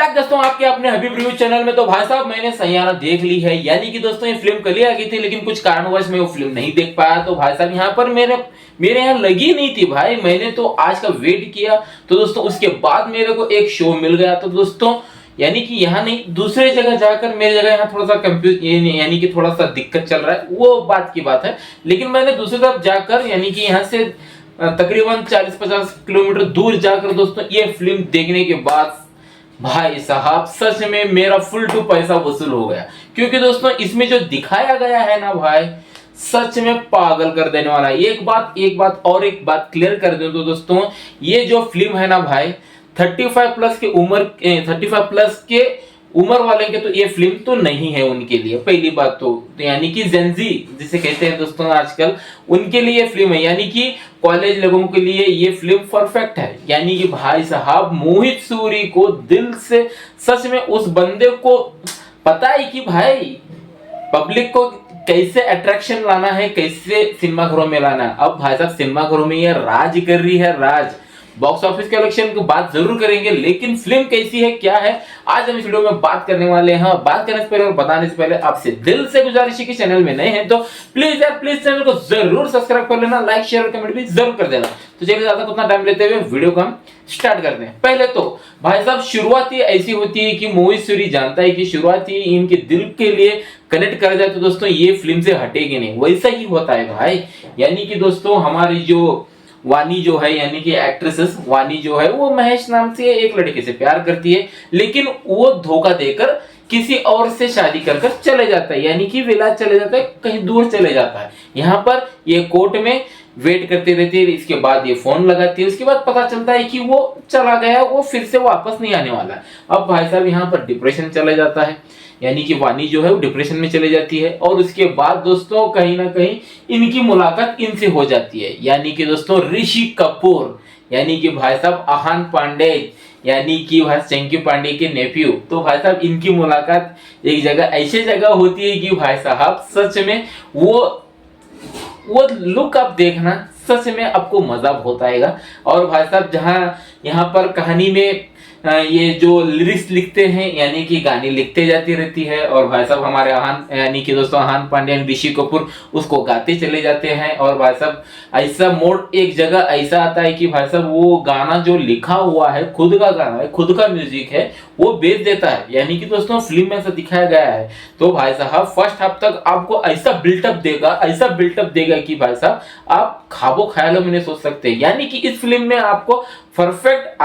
Back दोस्तों आपके अपने हबीब रिव्यू चैनल में। तो भाई साहब मैंने सैयारा देख ली है, यानी कि दोस्तों ये फिल्म कल ही आ गई थी, लेकिन कुछ कारणवश मैं वो फिल्म नहीं देख पाया। तो भाई साहब यहाँ पर मेरे यहाँ लगी नहीं थी भाई, मैंने तो आज का वेट किया। तो दोस्तों उसके बाद मेरे को एक शो मिल गया। तो दोस्तों यानी कि यहाँ नहीं, दूसरे जगह जाकर मेरी जगह यहाँ थोड़ा सा कंफ्यूज यानी कि थोड़ा सा दिक्कत चल रहा है, वो बात की बात है। लेकिन मैंने दूसरी तरफ जाकर यानी कि यहाँ से तकरीबन 40-50 किलोमीटर दूर जाकर दोस्तों ये फिल्म देखने के बाद भाई साहब सच में मेरा फुल टू पैसा वसूल हो गया। क्योंकि दोस्तों इसमें जो दिखाया गया है ना भाई, सच में पागल कर देने वाला है। एक बात क्लियर कर दूं तो दोस्तों ये जो फिल्म है ना भाई 35 प्लस के उम्र वाले के तो ये फिल्म तो नहीं है उनके लिए। पहली बात तो यानी कि जेनजी जिसे कहते हैं दोस्तों आजकल, उनके लिए ये फिल्म है। यानी कि कॉलेज लोगों के लिए ये फिल्म परफेक्ट है। यानी कि भाई साहब मोहित सूरी को दिल से सच में उस बंदे को पता है कि भाई पब्लिक को कैसे अट्रैक्शन लाना है, कैसे सिनेमा घरों में लाना है। अब भाई साहब सिनेमा घरों में ये राज कर रही है, राज। बॉक्स ऑफिस कलेक्शन की बात जरूर करेंगे, लेकिन फिल्म कैसी है क्या है आज हम इस वीडियो में बात करने वाले हैं। बात करने से पहले और बताने से पहले आपसे दिल से गुजारिश है कि चैनल में नए हैं तो प्लीज चैनल को जरूर सब्सक्राइब कर लेना, लाइक शेयर और कमेंट भी जरूर कर देना। तो चलिए ज्यादा उतना टाइम लेते हुए वीडियो को हम स्टार्ट करते हैं। पहले तो भाई साहब शुरुआत ही ऐसी होती है कि मोहित सूरी जानता है कि शुरुआत ही इनके दिल के लिए कनेक्ट कर जाए तो दोस्तों ये फिल्म से हटेगी नहीं, वैसा ही होता है भाई। यानी कि दोस्तों हमारी जो वानी जो है यानी कि एक्ट्रेसेस वानी जो है वो महेश नाम से एक लड़के से प्यार करती है, लेकिन वो धोखा देकर किसी और से शादी कर चले जाता है, यानी कि विलायत चले जाता है, कहीं दूर चले जाता है। यहाँ पर ये कोर्ट में वेट करते रहते हैं, इसके बाद ये फोन लगाती है, उसके बाद पता चलता है कि वो चला गया, वो फिर से वापस नहीं आने वाला है। अब भाई साहब यहाँ पर डिप्रेशन चला जाता है, यानी कि वानी जो है वो डिप्रेशन में चले जाती है। और उसके बाद दोस्तों कहीं ना कहीं इनकी मुलाकात इनसे हो जाती है, यानी कि दोस्तों ऋषि कपूर यानी कि भाई साहब आहान पांडे यानी कि भाई चंकी पांडे के नेफ्यू। तो भाई साहब इनकी मुलाकात एक जगह ऐसी जगह होती है कि भाई साहब सच में वो लुक आप देखना, सच में आपको मजा बहुत आएगा। और भाई साहब जहाँ यहाँ पर कहानी में ये जो लिरिक्स लिखते हैं यानी कि गाने लिखते जाती रहती है, और भाई साहब हमारे आहान यानी कि दोस्तों आहान पांडे ऋषि कपूर उसको गाते चले जाते हैं। और भाई साहब ऐसा मोड एक जगह ऐसा आता है कि भाई साहब वो गाना जो लिखा हुआ है खुद का गाना है, खुद का म्यूजिक है, वो बेच देता है। यानी कि दोस्तों फिल्म में ऐसा दिखाया गया है। तो भाई साहब फर्स्ट हाफ तक आपको ऐसा बिल्टअप देगा कि भाई साहब आप ख्वाबों ख्यालों में नहीं सोच सकते। यानी कि इस फिल्म में आपको परफेक्ट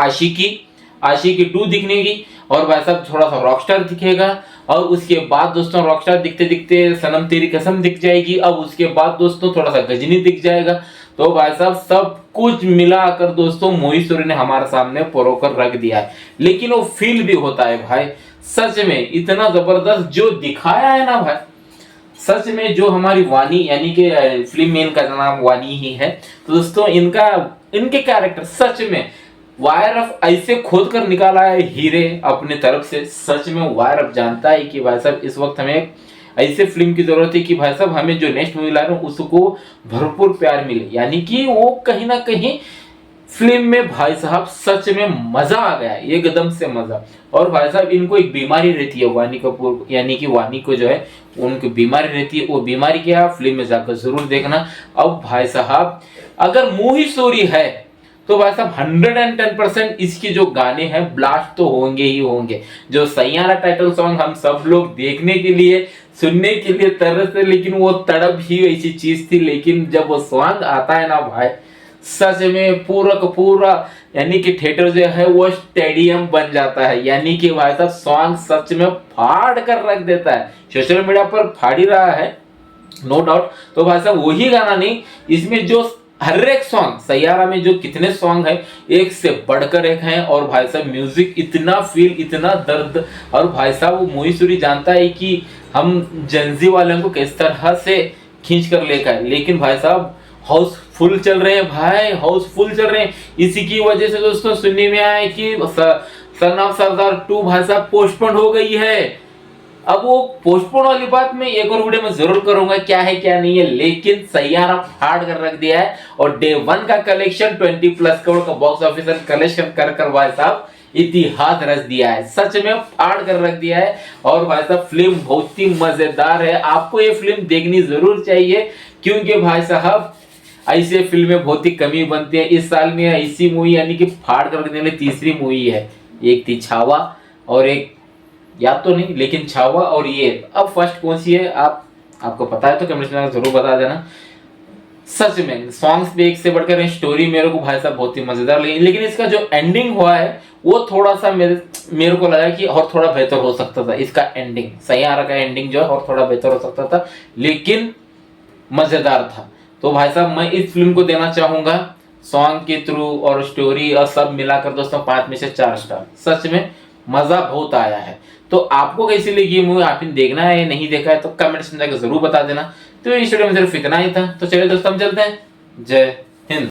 आशिकी 2 दिखने की, और भाई साहब थोड़ा सा रॉकस्टार दिखेगा, और उसके बाद दोस्तों रॉकस्टार दिखते दिखते सनम तेरी कसम दिख जाएगी। अब उसके बाद दोस्तों थोड़ा सा गजनी दिख जाएगा। तो भाई साहब सब कुछ मिलाकर दोस्तों मोहित सूरी ने हमारे सामने परोकर रख दिया है। लेकिन वो फील भी होता है भाई, सच में इतना जबरदस्त जो दिखाया है ना भाई, सच में जो हमारी वानी यानी कि फिल्म में इनका नाम वानी ही है। तो दोस्तों इनके कैरेक्टर सच में वायरअप ऐसे खोद कर निकाला है हीरे अपने तरफ से। सच में वायरअप जानता है कि भाई साहब इस वक्त हमें ऐसे फिल्म की जरूरत है कि भाई साहब हमें जो नेक्स्ट मूवी ला रहे हैं उसको भरपूर प्यार मिले। यानी कि वो कहीं ना कहीं फिल्म में भाई साहब सच में मजा आ गया, एकदम से मजा। और भाई साहब इनको एक बीमारी रहती है वानी कपूर यानी कि वानी को जो है उनकी बीमारी रहती है। वो बीमारी क्या फिल्म में जाकर जरूर देखना। अब भाई साहब अगर मोहित सूरी है तो भाई साहब 110% इसके जो गाने हैं ब्लास्ट तो होंगे ही होंगे। जो सैयारा टाइटल सॉन्ग हम सब लोग देखने के लिए सुनने के लिए तरस थे, लेकिन वो तड़प ही ऐसी चीज थी। लेकिन जब वो सॉन्ग आता है ना भाई, सच में पूरा का पूरा यानी कि थिएटर जो है वो स्टेडियम बन जाता है। यानी कि भाई साहब सॉन्ग सच में फाड़ कर रख देता है, सोशल मीडिया पर फाड़ ही रहा है नो डाउट। तो भाई साहब वही गाना नहीं, इसमें जो हर एक सॉन्ग सैयारा में जो कितने सॉन्ग है एक से बढ़कर एक हैं। और भाई साहब म्यूजिक इतना फील, इतना दर्द। और भाई साहब वो मोहित सूरी जानता है कि हम जेनजी वालों को किस तरह से खींच कर लेकर, लेकिन भाई साहब हाउसफुल चल रहे हैं भाई, हाउसफुल चल रहे हैं। इसी की वजह से दोस्तों सुनने में आया कि सन ऑफ सरदार 2 भाई साहब पोस्टपोन हो गई है। अब वो पोस्टपोन वाली बात मैं एक और वीडियो में जरूर करूंगा क्या है क्या नहीं है, लेकिन सैयारा फाड़ कर रख दिया है। और डे 1 का कलेक्शन 20+ करोड़ का बॉक्स ऑफिस कलेक्शन कर भाई साहब इतिहास रच दिया है, सच में फाड़ कर रख दिया है। और भाई साहब फिल्म बहुत ही मजेदार है, आपको ये फिल्म देखनी जरूर चाहिए, क्योंकि भाई साहब ऐसे फिल्में बहुत ही कमी बनती है। इस साल में ऐसी मूवी यानी कि फाड़ कर रखने वाली तीसरी मूवी है। एक थी छावा और एक याद तो नहीं, लेकिन छावा और ये अब फर्स्ट कौन सी है आपको पता है तो कमेंट में जरूर बता देना। सच में सॉन्ग्स भी एक से बढ़कर स्टोरी मेरे को भाई साहब बहुत ही मजेदार लगी, लेकिन इसका जो एंडिंग हुआ है वो थोड़ा सा मेरे को लगा कि और थोड़ा बेहतर हो सकता था। इसका एंडिंग सैयारा का एंडिंग जो है और थोड़ा बेहतर हो सकता था, लेकिन मजेदार था। तो भाई साहब मैं इस फिल्म को देना चाहूंगा सॉन्ग के थ्रू और स्टोरी और सब मिलाकर दोस्तों 5 में से 4 स्टार। सच में मजा बहुत आया है। तो आपको कैसी लगी मूवी, आपने देखना है या नहीं देखा है तो कमेंट में जाकर जरूर बता देना। तो इस वीडियो में सिर्फ इतना ही था। तो चलिए दोस्तों हम चलते हैं। जय